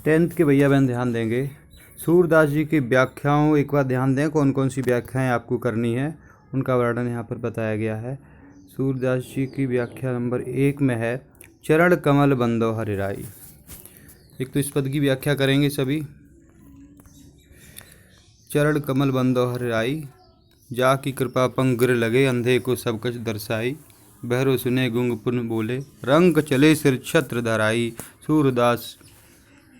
10th के भैया बहन ध्यान देंगे। सूरदास जी की व्याख्याओं एक बार ध्यान दें, कौन कौन सी व्याख्याएं आपको करनी है उनका वर्णन यहाँ पर बताया गया है। सूरदास जी की व्याख्या नंबर 1 में है चरण कमल बंदो हरिराई। एक तो इस पद की व्याख्या करेंगे सभी। चरण कमल बंदो हरिराई, जा की कृपा पंगिर लगे, अंधे को सब कुछ दर्शाई, बहरो सुने गुंग पुन बोले, रंग चले सिर छत्र धराई, सूरदास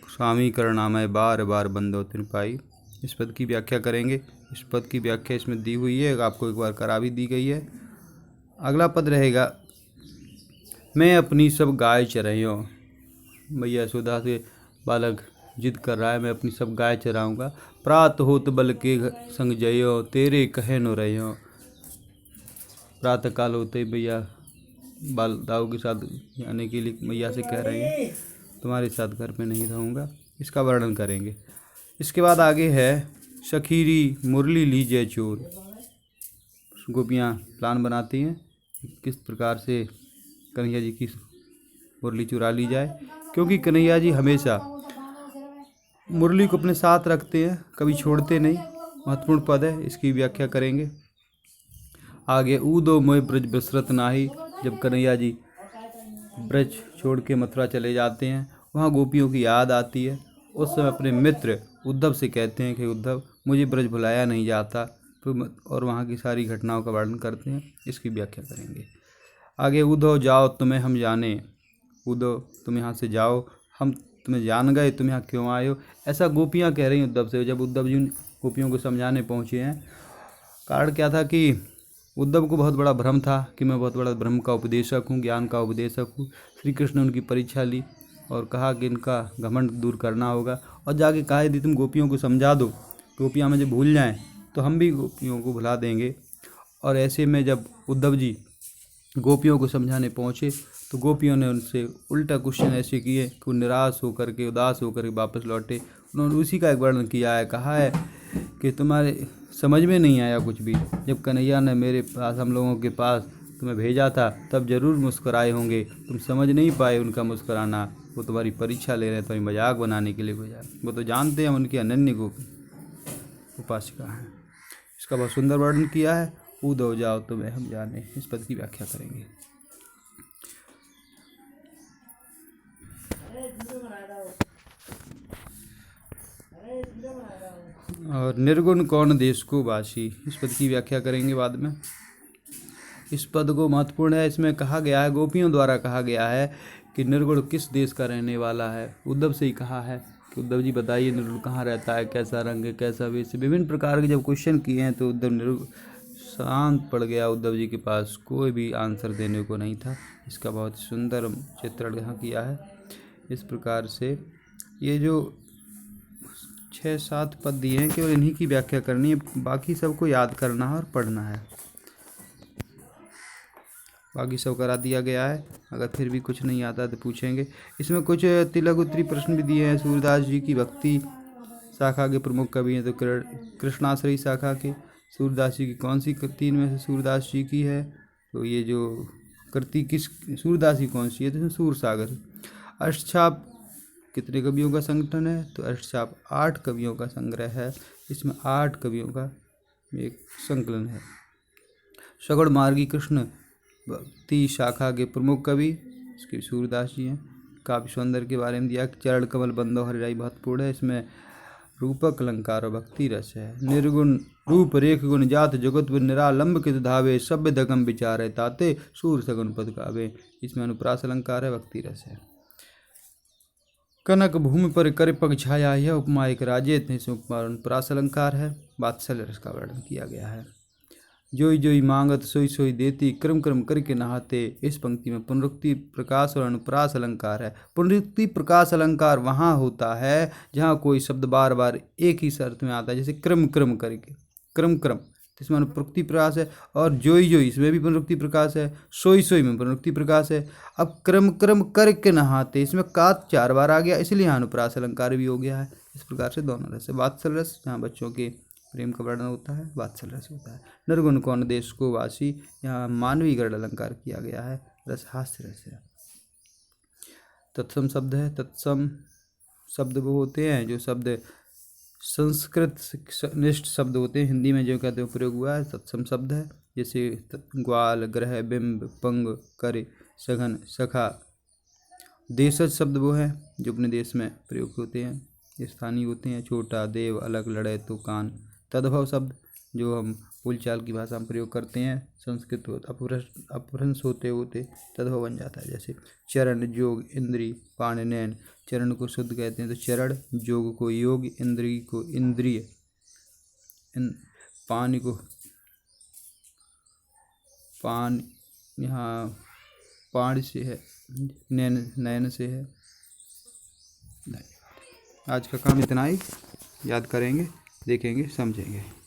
स्वामी करणामय बार बार बंदो तिन पाई। इस पद की व्याख्या करेंगे। इस पद की व्याख्या इसमें दी हुई है, आपको एक बार करा भी दी गई है। अगला पद रहेगा मैं अपनी सब गाय चराइयों। भैया यशोदा से बालक जिद कर रहा है, मैं अपनी सब गाय चराऊँगा। प्रात होत बल के संग जयो, तेरे कहे नो रहो। प्रातः काल होते ही भैया बाल दाऊ के साथ आने के लिए मैया से कह रहे हैं, तुम्हारे साथ घर पे नहीं रहूँगा। इसका वर्णन करेंगे। इसके बाद आगे है सखीरी मुरली लीजिए चोर। गोपियाँ प्लान बनाती हैं किस प्रकार से कन्हैया जी की मुरली चुरा ली जाए, क्योंकि कन्हैया जी हमेशा मुरली को अपने साथ रखते हैं, कभी छोड़ते नहीं। महत्वपूर्ण पद है, इसकी व्याख्या करेंगे। आगे ऊदो मोय ब्रज बसरत नाही। जब कन्हैया जी ब्रज छोड़ के मथुरा चले जाते हैं, वहाँ गोपियों की याद आती है। उस समय अपने मित्र उद्धव से कहते हैं कि उद्धव मुझे ब्रज भुलाया नहीं जाता, और वहाँ की सारी घटनाओं का वर्णन करते हैं। इसकी व्याख्या करेंगे। आगे उद्धव जाओ तुम्हें हम जाने। उद्धव तुम यहाँ से जाओ, हम तुम्हें जान गए, तुम यहाँ क्यों आए हो, ऐसा गोपियाँ कह रही हैं उद्धव से। जब उद्धव जी गोपियों को समझाने पहुँचे हैं, कारण क्या था कि उद्धव को बहुत बड़ा भ्रम था कि मैं बहुत बड़ा ब्रह्म का उपदेशक हूँ, ज्ञान का उपदेशक हूँ। श्री कृष्ण ने उनकी परीक्षा ली और कहा कि इनका घमंड दूर करना होगा, और जाके कहा यदि तुम गोपियों को समझा दो, गोपियाँ मुझे भूल जाएं, तो हम भी गोपियों को भुला देंगे। और ऐसे में जब उद्धव जी गोपियों को समझाने पहुँचे तो गोपियों ने उनसे उल्टा क्वेश्चन ऐसे किए कि वो निराश होकर के, उदास होकर के वापस लौटे। उन्होंने उसी का एक वर्णन किया है, कहा है कि तुम्हारे समझ में नहीं आया कुछ भी। जब कन्हैया ने मेरे पास, हम लोगों के पास तुम्हें भेजा था, तब जरूर मुस्कुराए होंगे, तुम समझ नहीं पाए उनका मुस्कुराना। वो तुम्हारी परीक्षा ले रहे हैं, तुम्हारी मजाक बनाने के लिए भेजा। वो तो जानते हैं उनकी अनन्य गोपी उपासिका है। इसका बहुत सुंदर वर्णन किया है। उदो जाओ तुम्हें हम जाने। इस पद की व्याख्या करेंगे। और निर्गुण कौन देश को वासी। इस पद की व्याख्या करेंगे बाद में। इस पद को महत्वपूर्ण है, इसमें कहा गया है, गोपियों द्वारा कहा गया है कि निर्गुण किस देश का रहने वाला है। उद्धव से ही कहा है कि उद्धव जी बताइए निर्गुण कहाँ रहता है, कैसा रंग है, कैसा वेश। विभिन्न प्रकार के जब क्वेश्चन किए हैं तो उद्धव शांत पड़ गया। उद्धव जी के पास कोई भी आंसर देने को नहीं था। इसका बहुत सुंदर चित्रण यहाँ किया है। इस प्रकार से ये जो 6-7 पद दिए हैं, केवल इन्हीं की व्याख्या करनी है, बाकी सबको याद करना है और पढ़ना है। बाकी सब करा दिया गया है। अगर फिर भी कुछ नहीं आता तो पूछेंगे। इसमें कुछ तिलक उत्तरी प्रश्न भी दिए हैं। सूरदास जी की भक्ति शाखा के प्रमुख कवि हैं, तो कृष्णाश्रयी शाखा के सूरदास जी की कौन सी कृति में से सूरदास जी की है, तो ये जो कृति किस सूरदास जी कौन सी है, तो सूर सागर। अष्टछाप कितने कवियों का संगठन है, तो अष्टछाप 8 कवियों का संग्रह है। इसमें 8 कवियों का एक संकलन है। सगुण मार्गी कृष्ण भक्ति शाखा के प्रमुख कवि इसके सूरदास जी हैं। काव्य सौंदर्य के बारे में दिया, चरण कमल बंदो हरिराई महत्वपूर्ण है। इसमें रूपक अलंकार और भक्ति रस है। निर्गुण रूप रेख गुण जात जगत निरालंब कित धावे, सभ्य धगम विचारे ताते सूर सगुन पद गावे। इसमें अनुप्रास अलंकार है, भक्ति रस है। कनक भूमि पर कर पग छाया, यह उपमा एक राजे थे। इसमें अनुप्रास अलंकार है, वात्सल्य रस का वर्णन किया गया है। जोई जोई मांगत सोई सोई देती, क्रम क्रम करके नहाते। इस पंक्ति में पुनरुक्ति प्रकाश और अनुप्रास अलंकार है। पुनरुक्ति प्रकाश अलंकार वहाँ होता है जहाँ कोई शब्द बार बार एक ही शर्त में आता है, जैसे क्रम क्रम करके, क्रम क्रम, तो इसमें अनुप्रुक्ति प्रकाश है। और जोई जोई इसमें भी पुनरुक्ति प्रकाश है। सोई सोई में पुनरुक्ति प्रकाश है। अब क्रम क्रम करके नहाते, इसमें कात 4 बार आ गया, इसलिए यहाँ अनुप्रास अलंकार भी हो गया है। इस प्रकार से दोनों रस है। वात्सल रस जहाँ बच्चों के प्रेम का वर्णन होता है, वात्सल रस होता है। निर्गुण कौन देश को वासी, यहाँ मानवीय गढ़ अलंकार किया गया है, रस हास्य रस है। तत्सम शब्द है, तत्सम शब्द वो होते हैं जो शब्द संस्कृत निष्ठ शब्द होते हैं। हिंदी में जो कहते हैं प्रयोग हुआ है तत्सम शब्द है, जैसे ग्वाल, ग्रह, बिंब, पंग, करे, सघन, सखा। देशज शब्द वो हैं जो अपने देश में प्रयोग होते हैं, स्थानीय होते हैं। छोटा, देव, अलग, लड़े, तो, कान। तद्भव शब्द जो हम बोलचाल की भाषा में प्रयोग करते हैं, संस्कृत अपभ्रंश होते होते तद्भव बन जाता है। जैसे चरण, जोग, इंद्री, पाण, नैन। चरण को शुद्ध कहते हैं तो चरण, जोग को योग, इंद्री को इंद्रिय, पान को पान, यहाँ पाण से है, नैन नैन से है। आज का काम इतना ही, याद करेंगे, देखेंगे, समझेंगे।